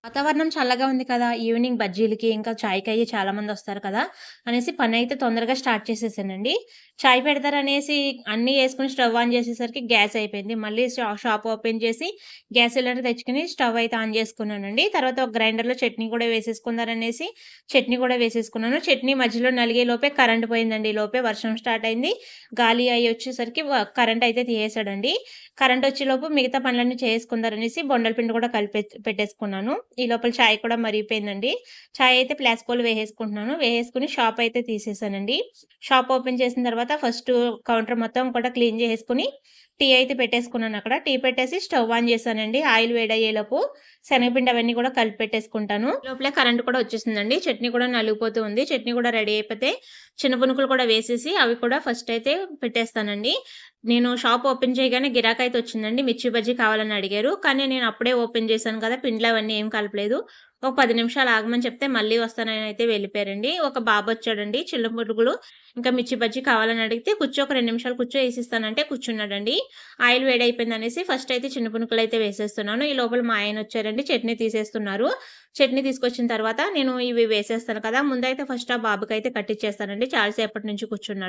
వాతావరణం చల్లగా ఉంది కదా! ఈవినింగ్ బజ్జీలకి, ఇంకా చాయ్‌కయ్యి చాలామందొస్తారు కదా! అనేసి పనైతే తొందరగా స్టార్ట్ చేసేసానండి. చాయ్ పెడతారనేసి అన్నీ యేసుకొని స్టవ్ ఆన్ చేసేసరికి గ్యాస్ అయిపోయింది. మళ్ళీ షాప్ ఓపెన్ చేసి గ్యాస్ సిలిండర్ తెచ్చుకొని స్టవ్ అయితే ఆన్ చేసుకున్నానండి. తర్వాత ఒక గ్రైండర్‌లో చట్నీ కూడా వేసేసుకుందారనేసి చట్నీ కూడా వేసేసుకున్నాను. చట్నీ మధ్యలో నలిగే లోపే కరెంట్ పోయిందండి. ఈ లోపే వర్షం స్టార్ట్ అయింది. గాలి అయ్యి వచ్చేసరికి కరెంట్ అయితే తీసేసాడండి. కరెంటొచ్చేలోపు మిగతా పనులన్నీ చేసుకుందారనేసి బొండల పిండి కూడా పెట్టేసుకున్నాను. ఈ లోపల చాయ్ కూడా మరిగిపోయిందండి. చాయ్ అయితే ప్లాస్కోలో వేసేసుకుంటున్నాను. వేసేసుకొని షాప్ అయితే తీసేసానండి. షాప్ ఓపెన్ చేసిన తర్వాత ఫస్టు కౌంటర్ మొత్తం కూడా క్లీన్ చేసేసుకొని, టీ అయితే పెట్టేసుకున్నానక్కడ. టీ పెట్టేసి స్టవ్ ఆన్ చేశానండి. ఆయిల్ వేడయ్యేలోపు శనగపిండి అవన్నీ కూడా కలిపి పెట్టేసుకుంటాను. ఈ లోపలే కరెంట్ కూడా వచ్చేసిందండి. చట్నీ కూడా నలిగిపోతూ ఉంది. చట్నీ కూడా రెడీ అయిపోతే చిన్న పునుకులు కూడా వేసేసి అవి కూడా ఫస్ట్ అయితే పెట్టేస్తానండి. నేను షాప్ ఓపెన్ చేయగానే గిరాకయితే వచ్చిందండి. మిర్చి బజ్జీ కావాలని అడిగారు. కానీ నేను అప్పుడే ఓపెన్ చేశాను కదా! పిండిలో అవన్నీ ఏం కలపలేదు. ఒక 10 నిమిషాలు ఆగమని చెప్తే మళ్ళీ వస్తానని అయితే వెళ్ళిపోయారండి. ఒక బాబొచ్చాడండి చిన్న పునుగులు, ఇంకా మిర్చి బజ్జీ కావాలని అడిగితే ఒక 2 నిమిషాలు కూర్చో ఏసిస్తానంటే కూర్చున్నాడండి. ఆయిల్ వేడయిపోయిందనేసి ఫస్ట్ అయితే చిన్న పునుకులైతే వేసేస్తున్నాను. ఈ లోపల మా ఆయనొచ్చారండి చట్నీ తీసేస్తున్నారు. చట్నీ తీసుకొచ్చిన తర్వాత నేను ఇవి వేసేస్తాను కదా! ముందైతే ఫస్ట్ ఆ బాబుకైతే కట్టిచ్చేస్తానండి. చాలా సేపటి నుంచి కూర్చున్నాడు.